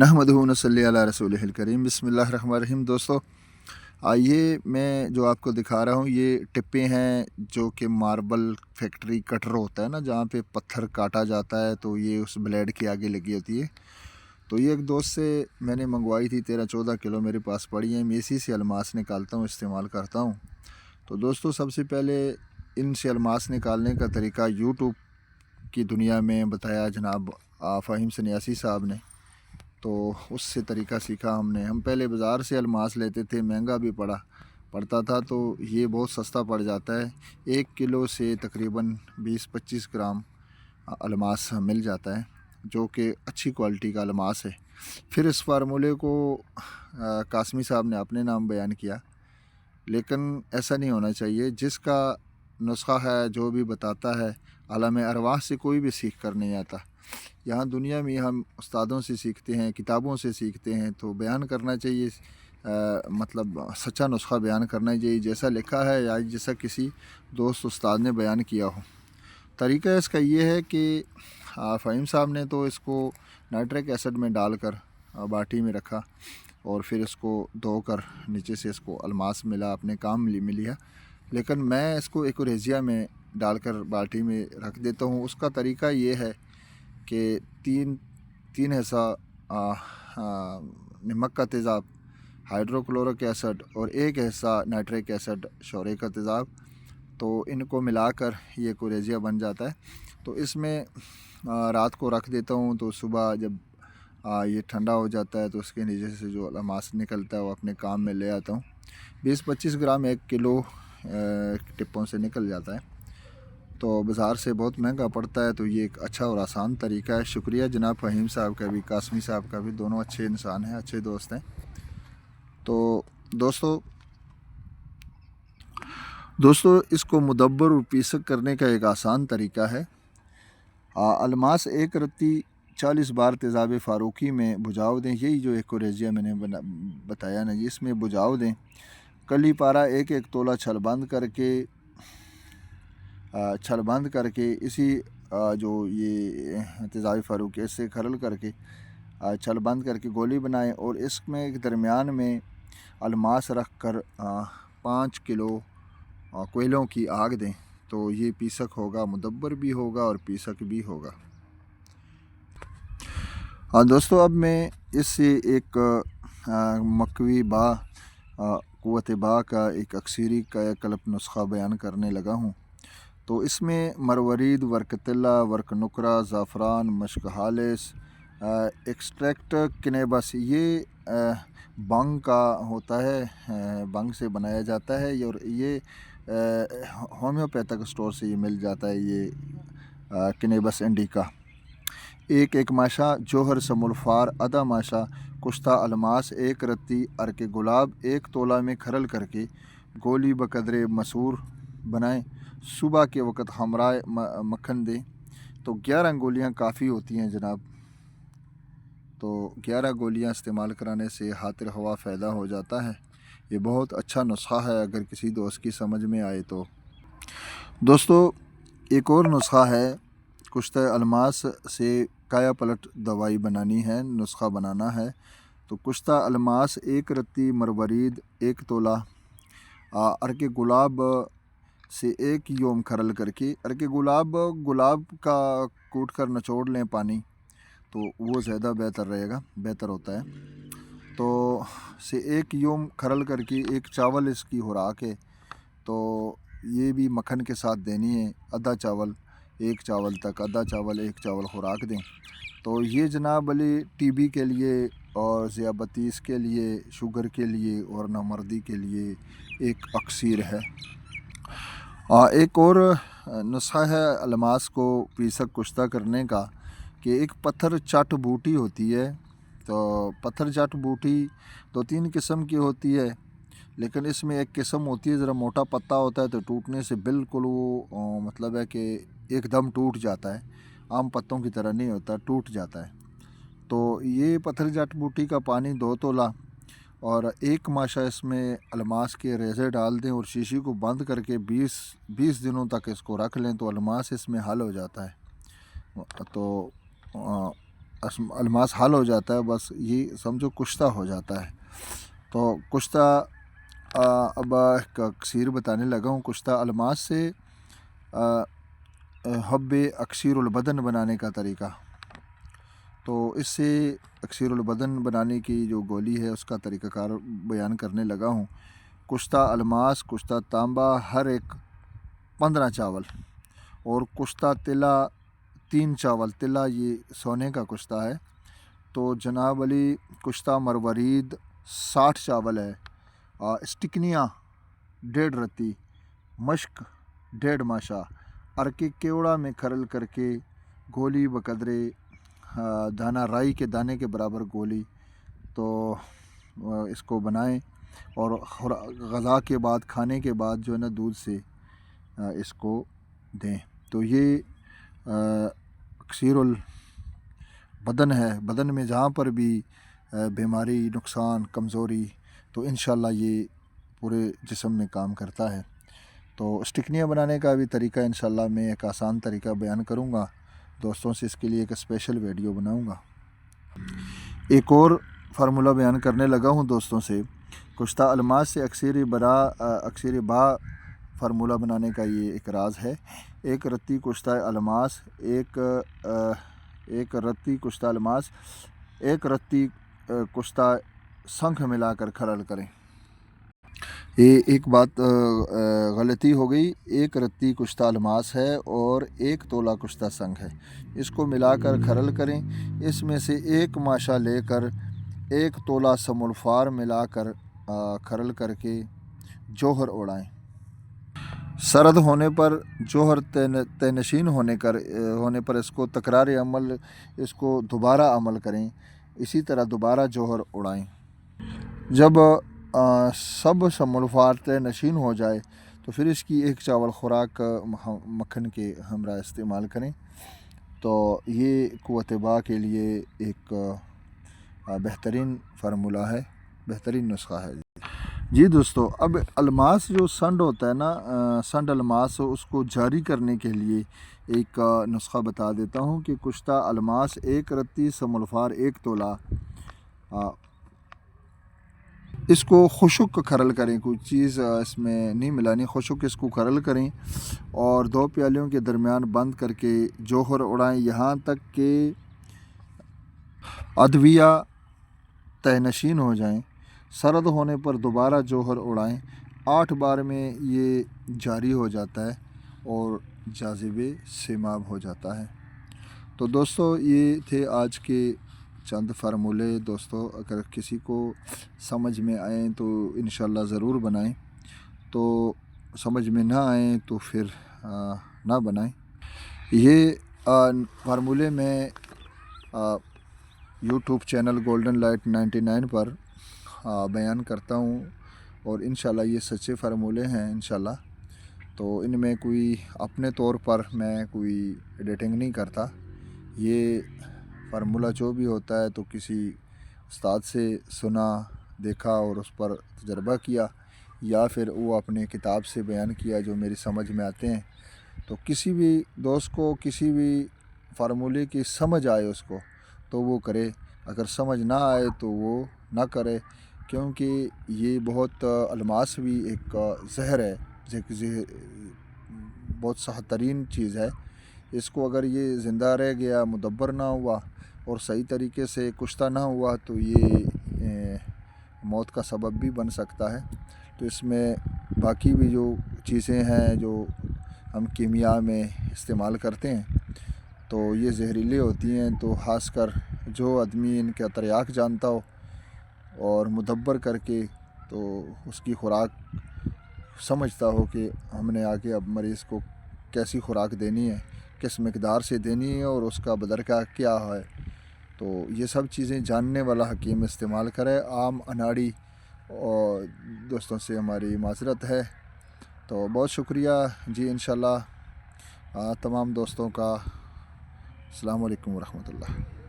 नहमदुहु व नसल्ली अला रसूलिहिल करीम। बिस्मिल्लाहिर रहमानिर रहीम। दोस्तों, आइए मैं जो आपको दिखा रहा हूँ ये टिप्पे हैं जो कि मार्बल फैक्ट्री कटर होता है ना, जहाँ पे पत्थर काटा जाता है तो ये उस ब्लेड के आगे लगी होती है। तो ये एक दोस्त से मैंने मंगवाई थी, 13-14 किलो मेरे पास पड़ी है। मैं इसी से अलमास निकालता हूँ, इस्तेमाल करता हूँ। तो दोस्तों, सबसे पहले इनसे अलमास निकालने का तरीका यूट्यूब की दुनिया में बताया जनाब फ़हीम सन्यासी साहब ने, तो उससे तरीका सीखा हमने। हम पहले बाज़ार से अलमास लेते थे, महंगा भी पड़ता था, तो ये बहुत सस्ता पड़ जाता है। 1 किलो से तकरीबन 20-25 ग्राम अलमास मिल जाता है, जो कि अच्छी क्वालिटी का अलमास है। फिर इस फार्मूले को कासमी साहब ने अपने नाम बयान किया, लेकिन ऐसा नहीं होना चाहिए। जिसका नुस्खा है, जो भी बताता है, आलम अरवाह से कोई भी सीख कर नहीं आता। यहाँ दुनिया में हम उस्तादों से सीखते हैं, किताबों से सीखते हैं, तो बयान करना चाहिए, मतलब सच्चा नुस्खा बयान करना चाहिए, जैसा लिखा है या जैसा किसी दोस्त उस्ताद ने बयान किया हो। तरीका इसका ये है कि फ़हीम साहब ने तो इसको नाइट्रिक एसिड में डालकर बाटी में रखा और फिर इसको धोकर नीचे से इसको अलमास मिला, अपने काम में लिया। लेकिन मैं इसको एक्रेजिया में डालकर बाटी में रख देता हूँ। उसका तरीका ये है कि तीन हिस्सा नमक का तेज़ाब, हाइड्रोक्लोरिक एसिड और 1 हिस्सा नाइट्रिक एसिड, शोरे का तेज़ाब, तो इनको मिलाकर ये कोरेजिया बन जाता है। तो इसमें रात को रख देता हूँ, तो सुबह जब ये ठंडा हो जाता है तो उसके नीचे से जो अलमास निकलता है वो अपने काम में ले आता हूँ। 20-25 ग्राम 1 किलो टिप्पों से निकल जाता है। तो बाज़ार से बहुत महंगा पड़ता है, तो ये एक अच्छा और आसान तरीका है। शुक्रिया जनाब फ़हीम साहब का भी, कासमी साहब का भी, दोनों अच्छे इंसान हैं, अच्छे दोस्त हैं। तो दोस्तों इसको मुदब्बर और पीसक करने का एक आसान तरीका है। अलमास 1 रत्ती 40 बार तेज़ाब फ़ारूकी में बुझाव दें। यही जो एक्रेजिया मैंने बताया ना, इसमें बुझाव दें। कली पारा 1-1 तोला छल बंद करके इसी जो ये तेज़ाब फ़ारूकी इससे खरल करके छल बंद करके गोली बनाएं और इसमें एक दरमियान में अलमास रख कर 5 किलो कोयलों की आग दें, तो ये पीसक होगा, मुदब्बर भी होगा और पीसक भी होगा। दोस्तों, अब मैं इससे एक मकवी बा क़ुव्वत बा का एक अक्सरी का कल्प नुस्खा बयान करने लगा हूँ। तो इसमें मरवरीद, वर्कतिल्ला, वर्क नुकरा, ज़ाफ़रान, मश्क हालिस, एक्सट्रैक्ट किनेबस, ये बंग का होता है, बंग से बनाया जाता है और ये होम्योपैथिक स्टोर से ये मिल जाता है। ये किनेबस इंडिका 1 माशा, जोहर समुल्फार आधा माशा, कुश्ता अलमास 1 रत्ती, अर्के गुलाब 1 तोला में खरल करके गोली बकदरे मसूर बनाएं। सुबह के वक़्त हमराए मक्खन दें। तो 11 गोलियां काफ़ी होती हैं जनाब। तो 11 गोलियां इस्तेमाल कराने से हातिर हवा फ़ायदा हो जाता है। ये बहुत अच्छा नुस्खा है, अगर किसी दोस्त की समझ में आए तो। दोस्तों, एक और नुस्खा है, कुश्ता अलमास से काया पलट दवाई बनानी है, नुस्खा बनाना है। तो कुश्ता अलमास 1 रत्ती, मरवरीद 1 तोला, अर्के गुलाब से 1 योम खरल करके, अर्के गुलाब का कूट कर निचोड़ लें पानी, तो वो ज़्यादा बेहतर होता है। तो से 1 योम खरल करके 1 चावल इसकी खुराक है, तो ये भी मक्खन के साथ देनी है। आधा चावल 1 चावल तक, आधा चावल 1 चावल खुराक दें। तो ये जनाब अली टीबी के लिए और ज़ियाबतीस के लिए, शुगर के लिए और नामर्दी के लिए एक अक्सीर है। एक और नुस्खा है अलमास को पीसक कुश्ता करने का, कि एक पत्थर चाट बूटी होती है। तो पत्थर चाट बूटी 2-3 किस्म की होती है, लेकिन इसमें एक किस्म होती है ज़रा मोटा पत्ता होता है, तो टूटने से बिल्कुल वो मतलब है कि एकदम टूट जाता है, आम पत्तों की तरह नहीं होता, टूट जाता है। तो ये पत्थर चाट बूटी का पानी 2 तोला और 1 माशा इसमें अलमास के रेज़े डाल दें और शीशी को बंद करके 20 दिनों तक इसको रख लें, तो अलमास इसमें हल हो जाता है। तो الماس حل ہو جاتا ہے، بس یہ سمجھو کشتہ ہو جاتا ہے۔ تو کشتہ اب کثیر بتانے لگا ہوں۔ کشتہ الماس سے حب اکثیر البدن بنانے کا طریقہ۔ تو اس سے اکثیر البدن بنانے کی جو گولی ہے اس کا طریقہ کار بیان کرنے لگا ہوں۔ کشتہ الماس، کشتہ تانبا ہر ایک 15 چاول، اور کشتہ طلا 3 چاول۔ طلا یہ سونے کا کشتہ ہے۔ تو جناب علی کشتہ مروارید 60 چاول ہے۔ اسٹکنیاں 1.5 رتی، مشک 1.5 ماشا، ارکے کیوڑا میں کھرل کر کے گولی بقدرے دانہ رائی کے دانے کے برابر گولی، تو اس کو بنائیں اور غذا کے بعد، کھانے کے بعد جو ہے نا دودھ سے اس کو دیں۔ تو یہ اکثیر البدن ہے، بدن میں جہاں پر بھی بیماری، نقصان، کمزوری، تو انشاءاللہ یہ پورے جسم میں کام کرتا ہے۔ تو اسٹکنیاں بنانے کا بھی طریقہ انشاءاللہ میں ایک آسان طریقہ بیان کروں گا دوستوں سے، اس کے لیے ایک اسپیشل ویڈیو بناؤں گا۔ ایک اور فارمولہ بیان کرنے لگا ہوں دوستوں سے۔ کشتہ الماس سے اکثیر با فارمولہ بنانے کا یہ ایک راز ہے۔ 1 رتی کشتہ الماس، ایک رتی کشتہ الماس، 1 رتی کشتہ سنکھ ملا کر کھرل کریں۔ یہ ایک بات غلطی ہو گئی، 1 رتی کشتہ الماس ہے اور 1 تولہ کشتہ سنکھ ہے، اس کو ملا کر کھرل کریں۔ اس میں سے 1 ماشا لے کر 1 تولہ سم الفار ملا کر کھرل کر کے جوہر اڑائیں۔ سرد ہونے پر، جوہر طے نشین ہونے پر اس کو تکرار عمل، اس کو دوبارہ عمل کریں، اسی طرح دوبارہ جوہر اڑائیں۔ جب سب سم الفار طے نشین ہو جائے تو پھر اس کی 1 چاول خوراک مکھن کے ہمراہ استعمال کریں۔ تو یہ قوت با کے لیے ایک بہترین فارمولہ ہے، بہترین نسخہ ہے۔ جی دوستو، اب الماس جو سنڈ ہوتا ہے نا، سنڈ الماس، اس کو جاری کرنے کے لیے ایک نسخہ بتا دیتا ہوں کہ کشتہ الماس 1 رتی سم الفار 1 تولہ، اس کو خشک کھرل کریں، کوئی چیز اس میں نہیں ملانی، خشک اس کو کھرل کریں اور 2 پیالیوں کے درمیان بند کر کے جوہر اڑائیں یہاں تک کہ ادویہ طے نشین ہو جائیں۔ سرد ہونے پر دوبارہ جوہر اڑائیں۔ 8 بار میں یہ جاری ہو جاتا ہے اور جاذب سیماب ہو جاتا ہے۔ تو دوستو یہ تھے آج کے چند فارمولے۔ دوستو اگر کسی کو سمجھ میں آئیں تو انشاءاللہ ضرور بنائیں، تو سمجھ میں نہ آئیں تو پھر نہ بنائیں۔ یہ فارمولے میں یوٹیوب چینل گولڈن لائٹ 99 پر بیان کرتا ہوں، اور انشاءاللہ یہ سچے فارمولے ہیں انشاءاللہ۔ تو ان میں کوئی اپنے طور پر میں کوئی ایڈیٹنگ نہیں کرتا، یہ فارمولہ جو بھی ہوتا ہے تو کسی استاد سے سنا، دیکھا اور اس پر تجربہ کیا، یا پھر وہ اپنے کتاب سے بیان کیا جو میری سمجھ میں آتے ہیں۔ تو کسی بھی دوست کو کسی بھی فارمولے کی سمجھ آئے اس کو تو وہ کرے، اگر سمجھ نہ آئے تو وہ نہ کرے، کیونکہ یہ بہت الماس بھی ایک زہر ہے، بہت صحت ترین چیز ہے۔ اس کو اگر یہ زندہ رہ گیا، مدبر نہ ہوا اور صحیح طریقے سے کشتہ نہ ہوا تو یہ موت کا سبب بھی بن سکتا ہے۔ تو اس میں باقی بھی جو چیزیں ہیں جو ہم کیمیا میں استعمال کرتے ہیں تو یہ زہریلی ہوتی ہیں، تو خاص کر جو آدمی ان کا تریاک جانتا ہو اور مدبر کر کے تو اس کی خوراک سمجھتا ہو کہ ہم نے آگے اب مریض کو کیسی خوراک دینی ہے، کس مقدار سے دینی ہے اور اس کا بدرکہ کیا ہے، تو یہ سب چیزیں جاننے والا حکیم استعمال کرے۔ عام اناڑی اور دوستوں سے ہماری معذرت ہے۔ تو بہت شکریہ جی، انشاءاللہ تمام دوستوں کا۔ السلام علیکم ورحمۃ اللہ۔